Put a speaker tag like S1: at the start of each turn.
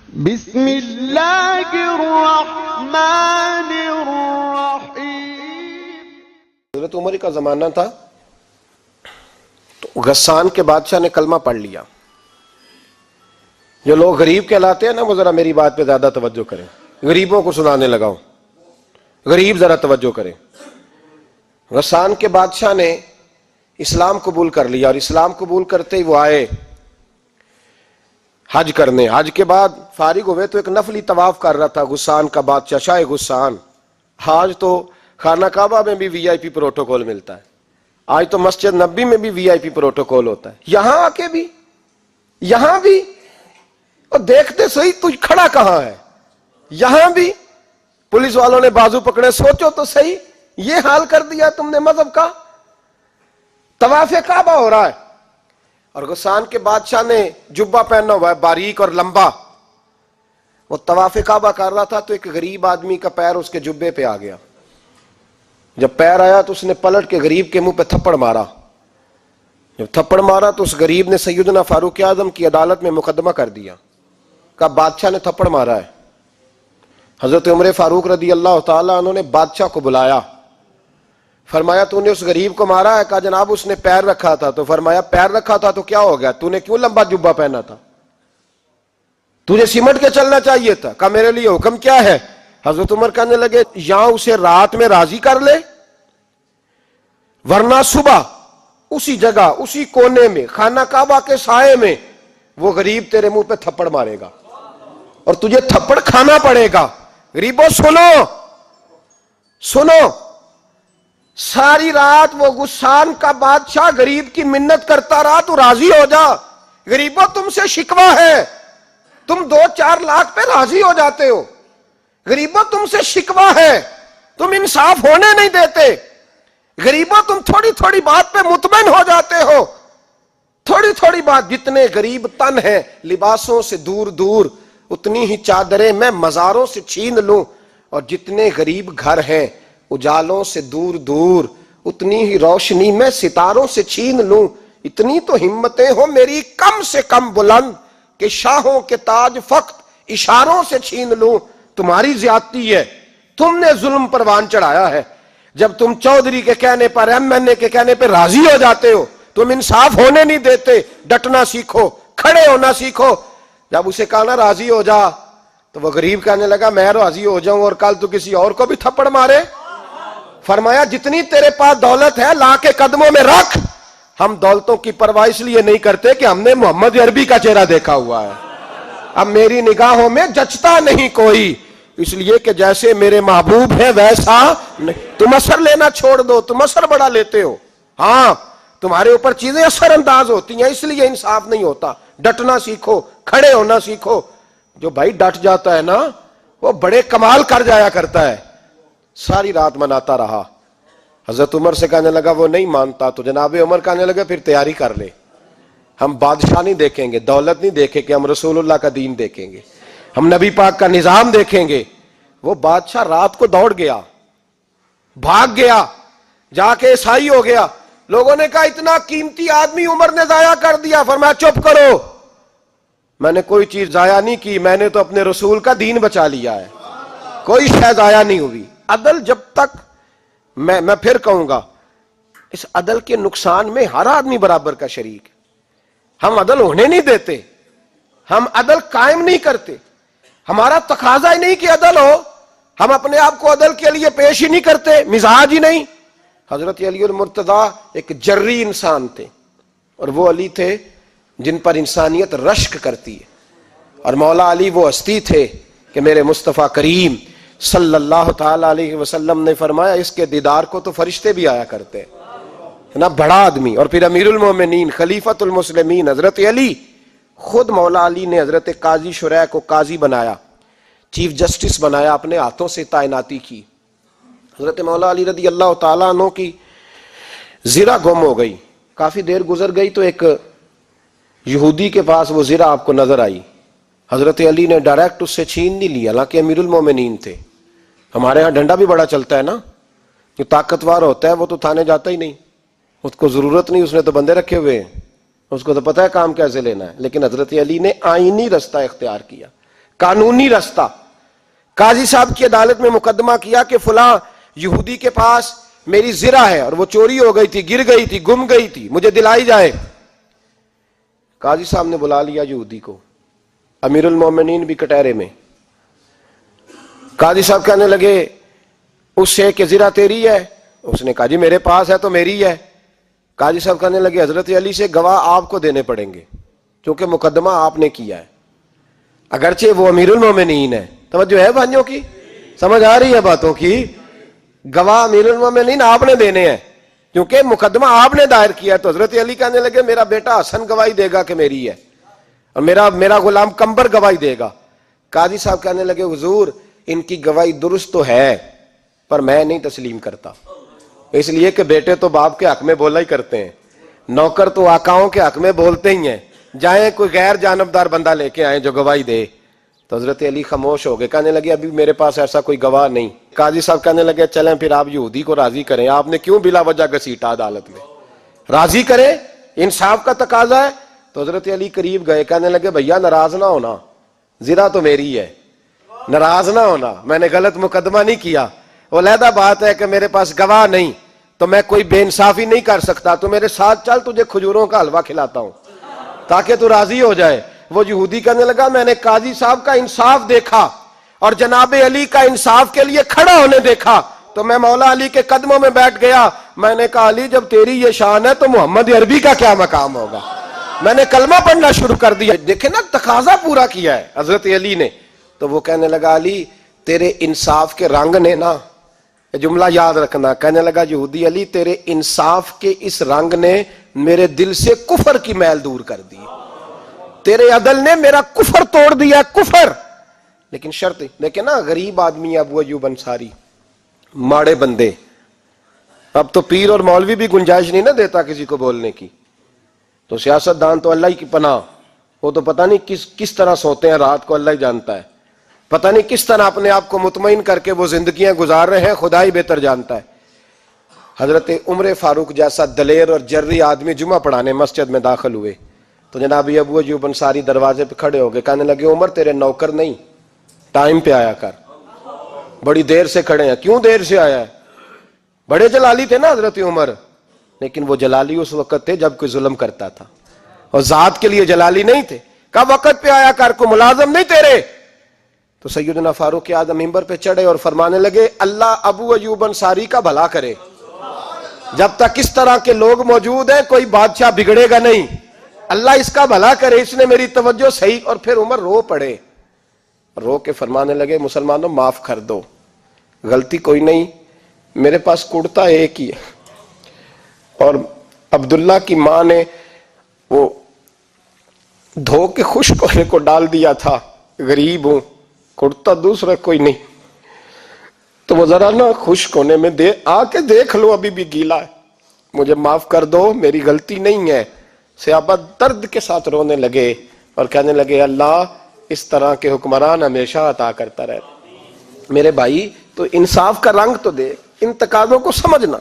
S1: بسم اللہ الرحمن الرحیم۔
S2: حضرت عمر کا زمانہ تھا تو غسان کے بادشاہ نے کلمہ پڑھ لیا۔ جو لوگ غریب کہلاتے ہیں نا وہ ذرا میری بات پہ زیادہ توجہ کریں، غریبوں کو سنانے لگاؤں، غریب ذرا توجہ کریں۔ غسان کے بادشاہ نے اسلام قبول کر لیا، اور اسلام قبول کرتے ہی وہ آئے حج کرنے۔ حج کے بعد فارغ ہوئے تو ایک نفلی طواف کر رہا تھا غسان کا بادشاہ، شاہ غسان۔ آج تو خانہ کعبہ میں بھی وی آئی پی پروٹوکول ملتا ہے، آج تو مسجد نبی میں بھی وی آئی پی پروٹوکول ہوتا ہے، یہاں آ کے بھی، یہاں بھی، اور دیکھتے صحیح تو کھڑا کہاں ہے، یہاں بھی پولیس والوں نے بازو پکڑے۔ سوچو تو صحیح، یہ حال کر دیا تم نے مذہب کا۔ طواف کعبہ ہو رہا ہے اور غسان کے بادشاہ نے جبہ پہنا ہوا ہے باریک اور لمبا، وہ طواف کعبہ کر رہا تھا تو ایک غریب آدمی کا پیر اس کے جبے پہ آ گیا۔ جب پیر آیا تو اس نے پلٹ کے غریب کے منہ پہ تھپڑ مارا۔ جب تھپڑ مارا تو اس غریب نے سیدنا فاروق اعظم کی عدالت میں مقدمہ کر دیا، کہا بادشاہ نے تھپڑ مارا ہے۔ حضرت عمر فاروق رضی اللہ تعالیٰ عنہ نے بادشاہ کو بلایا، فرمایا تو نے اس غریب کو مارا ہے؟ کہا جناب اس نے پیر رکھا تھا۔ تو فرمایا پیر رکھا تھا تو کیا ہو گیا، تو نے کیوں لمبا جبہ پہنا تھا، تجھے سمٹ کے چلنا چاہیے تھا۔ کہا میرے لیے حکم کیا ہے؟ حضرت عمر کہنے لگے یہاں اسے رات میں راضی کر لے، ورنہ صبح اسی جگہ اسی کونے میں خانہ کعبہ کے سائے میں وہ غریب تیرے منہ پہ تھپڑ مارے گا اور تجھے تھپڑ کھانا پڑے گا۔ غریبوں سنو سنو، ساری رات وہ غسان کا بادشاہ غریب کی منت کرتا رہا تو راضی ہو جا۔ غریبوں تم سے شکوہ ہے، تم 2-4 لاکھ پہ راضی ہو جاتے ہو۔ غریبوں تم سے شکوہ ہے، تم انصاف ہونے نہیں دیتے۔ غریبوں تم تھوڑی تھوڑی بات پہ مطمئن ہو جاتے ہو، تھوڑی تھوڑی بات۔ جتنے غریب تن ہیں لباسوں سے دور دور، اتنی ہی چادریں میں مزاروں سے چھین لوں، اور جتنے غریب گھر ہیں اجالوں سے دور دور، اتنی ہی روشنی میں ستاروں سے چھین لوں۔ اتنی تو ہمتیں ہو میری کم سے کم بلند کہ شاہوں کے تاج فقط اشاروں سے چھین لوں۔ تمہاری زیادتی ہے، تم نے ظلم پروان چڑھایا ہے۔ جب تم چودھری کے کہنے پر، ایم این اے کے کہنے پہ راضی ہو جاتے ہو، تم انصاف ہونے نہیں دیتے۔ ڈٹنا سیکھو، کھڑے ہونا سیکھو۔ جب اسے کہا نا راضی ہو جا تو وہ غریب کہنے لگا میں راضی ہو جاؤں اور کل تو کسی اور کو بھی تھپڑ مارے؟ فرمایا جتنی تیرے پاس دولت ہے لا کے قدموں میں رکھ۔ ہم دولتوں کی پرواہ اس لیے نہیں کرتے کہ ہم نے محمد عربی کا چہرہ دیکھا ہوا ہے، اب میری نگاہوں میں جچتا نہیں کوئی، اس لیے کہ جیسے میرے محبوب ہیں ویسا نہیں۔ تم اثر لینا چھوڑ دو، تم اثر بڑا لیتے ہو، ہاں تمہارے اوپر چیزیں اثر انداز ہوتی ہیں، اس لیے انصاف نہیں ہوتا۔ ڈٹنا سیکھو، کھڑے ہونا سیکھو۔ جو بھائی ڈٹ جاتا ہے نا وہ بڑے کمال کر جایا کرتا ہے۔ ساری رات مناتا رہا۔ حضرت عمر سے کہنے لگا وہ نہیں مانتا، تو جناب عمر کہنے لگا پھر تیاری کر لے، ہم بادشاہ نہیں دیکھیں گے، دولت نہیں دیکھیں گے، ہم رسول اللہ کا دین دیکھیں گے، ہم نبی پاک کا نظام دیکھیں گے۔ وہ بادشاہ رات کو دوڑ گیا، بھاگ گیا، جا کے عیسائی ہو گیا۔ لوگوں نے کہا اتنا قیمتی آدمی عمر نے ضائع کر دیا۔ فرمایا چپ کرو، میں نے کوئی چیز ضائع نہیں کی، میں نے تو اپنے رسول کا دین بچا لیا ہے، کوئی شے ضائع نہیں ہوئی۔ عدل جب تک، میں پھر کہوں گا، اس عدل کے نقصان میں ہر آدمی برابر کا شریک ہے۔ ہم عدل ہونے نہیں دیتے، ہم عدل قائم نہیں کرتے، ہمارا تقاضا ہی نہیں کہ عدل ہو، ہم اپنے آپ کو عدل کے لیے پیش ہی نہیں کرتے، مزاج ہی نہیں۔ حضرت علی المرتضیٰ ایک جری انسان تھے، اور وہ علی تھے جن پر انسانیت رشک کرتی ہے، اور مولا علی وہ ہستی تھے کہ میرے مصطفیٰ کریم صلی اللہ تعالی علیہ وسلم نے فرمایا اس کے دیدار کو تو فرشتے بھی آیا کرتے ہیں نا، بڑا آدمی۔ اور پھر امیر المومنین خلیفۃ المسلمین حضرت علی، خود مولا علی نے حضرت قاضی شریح کو قاضی بنایا، چیف جسٹس بنایا، اپنے ہاتھوں سے تعیناتی کی۔ حضرت مولا علی رضی اللہ تعالیٰ عنہ کی زرہ گم ہو گئی، کافی دیر گزر گئی تو ایک یہودی کے پاس وہ زرہ آپ کو نظر آئی۔ حضرت علی نے ڈائریکٹ اس سے چھین نہیں لیا، حالانکہ امیر المومنین تھے۔ ہمارے ہاں ڈنڈا بھی بڑا چلتا ہے نا، جو طاقتور ہوتا ہے وہ تو تھانے جاتا ہی نہیں، اس کو ضرورت نہیں، اس نے تو بندے رکھے ہوئے ہیں، اس کو تو پتہ ہے کام کیسے لینا ہے۔ لیکن حضرت علی نے آئینی رستہ اختیار کیا، قانونی رستہ. قاضی صاحب کی عدالت میں مقدمہ کیا کہ فلاں یہودی کے پاس میری زرہ ہے اور وہ چوری ہو گئی تھی, گر گئی تھی, گم گئی تھی, مجھے دلائی جائے. قاضی صاحب نے بلا لیا یہودی کو, امیر المومنین بھی کٹہرے میں. قاضی صاحب کہنے لگے اس سے کہ زرہ تیری ہے؟ اس نے کہا جی میرے پاس ہے تو میری ہے. قاضی صاحب کہنے لگے حضرت علی سے گواہ آپ کو دینے پڑیں گے کیونکہ مقدمہ آپ نے کیا ہے, اگرچہ وہ امیر المومنین ہے. توجہ ہے بھائیوں کی, سمجھ آ رہی ہے باتوں کی؟ گواہ امیر المومنین آپ نے دینے ہیں کیونکہ مقدمہ آپ نے دائر کیا ہے. تو حضرت علی کہنے لگے میرا بیٹا حسن گواہی دے گا کہ میری ہے, اور میرا غلام کمبر گواہی دے گا. قاضی صاحب کہنے لگے حضور ان کی گواہی درست تو ہے پر میں نہیں تسلیم کرتا, اس لیے کہ بیٹے تو باپ کے حق میں بولا ہی کرتے ہیں, نوکر تو آقاؤں کے حق میں بولتے ہی ہیں, جائیں کوئی غیر جانبدار بندہ لے کے آئیں جو گواہی دے. تو حضرت علی خاموش ہو گئے, کہنے لگے ابھی میرے پاس ایسا کوئی گواہ نہیں. قاضی صاحب کہنے لگے چلیں پھر آپ یہودی کو راضی کریں, آپ نے کیوں بلا وجہ گھسیٹا عدالت میں, راضی کریں, انصاف کا تقاضا ہے. تو حضرت علی قریب گئے, کہنے لگے بھیا ناراض نہ ہونا, زرہ تو میری ہے, ناراض نہ ہونا, میں نے غلط مقدمہ نہیں کیا. وہ علیحدہ بات ہے کہ میرے پاس گواہ نہیں تو میں کوئی بے انصافی نہیں کر سکتا, تو میرے ساتھ چل تجھے کھجوروں کا حلوہ کھلاتا ہوں تاکہ تو راضی ہو جائے. وہ یہودی کہنے لگا میں نے قاضی صاحب کا انصاف دیکھا اور جناب علی کا انصاف کے لیے کھڑا ہونے دیکھا تو میں مولا علی کے قدموں میں بیٹھ گیا. میں نے کہا علی جب تیری یہ شان ہے تو محمد عربی کا کیا مقام ہوگا. میں نے کلمہ پڑھنا شروع کر دیا. دیکھیں نا تقاضا پورا کیا ہے حضرت علی نے. تو وہ کہنے لگا علی تیرے انصاف کے رنگ نے نا, جملہ یاد رکھنا, کہنے لگا یہودی علی تیرے انصاف کے اس رنگ نے میرے دل سے کفر کی میل دور کر دی, تیرے عدل نے میرا کفر توڑ دیا, کفر. لیکن شرط دیکھیں نا, غریب آدمی ابو ایوب انصاری, ماڑے بندے, اب تو پیر اور مولوی بھی گنجائش نہیں نہ دیتا کسی کو بولنے کی, تو سیاست دان تو اللہ ہی کی پناہ, وہ تو پتہ نہیں کس طرح سوتے ہیں رات کو, اللہ ہی جانتا ہے, پتہ نہیں کس طرح اپنے آپ کو مطمئن کر کے وہ زندگیاں گزار رہے ہیں, خدا ہی بہتر جانتا ہے. حضرت عمر فاروق جیسا دلیر اور جرری آدمی جمعہ پڑھانے مسجد میں داخل ہوئے تو جناب ابو ایوب انصاری دروازے پہ کھڑے ہو گئے, کہنے لگے عمر تیرے نوکر نہیں, ٹائم پہ آیا کر, بڑی دیر سے کھڑے ہیں. کیوں دیر سے آیا ہے؟ بڑے جلالی تھے نا حضرت عمر, لیکن وہ جلالی اس وقت تھے جب کوئی ظلم کرتا تھا, اور ذات کے لیے جلالی نہیں تھے. کہا وقت پہ آیا کر, کو ملازم نہیں تیرے. تو سیدنا فاروق اعظم منبر پہ چڑھے اور فرمانے لگے اللہ ابو ایوب انصاری کا بھلا کرے, جب تک اس طرح کے لوگ موجود ہیں کوئی بادشاہ بگڑے گا نہیں, اللہ اس کا بھلا کرے, اس نے میری توجہ صحیح. اور پھر عمر رو پڑے, رو کے فرمانے لگے مسلمانوں معاف کر دو, غلطی کوئی نہیں, میرے پاس کرتا ایک ہی ہے, اور عبداللہ کی ماں نے وہ دھو کے خشک ہونے کو ڈال دیا تھا, غریب ہوں, کرتا دوسرا کوئی نہیں, تو وہ ذرا نا خشک ہونے میں آ کے دیکھ لو ابھی بھی گیلا ہے, مجھے معاف کر دو, میری غلطی نہیں ہے. صحابہ درد کے ساتھ رونے لگے اور کہنے لگے اللہ اس طرح کے حکمران ہمیشہ عطا کرتا رہے. میرے بھائی تو انصاف کا رنگ تو دے, ان تقاضوں کو سمجھنا.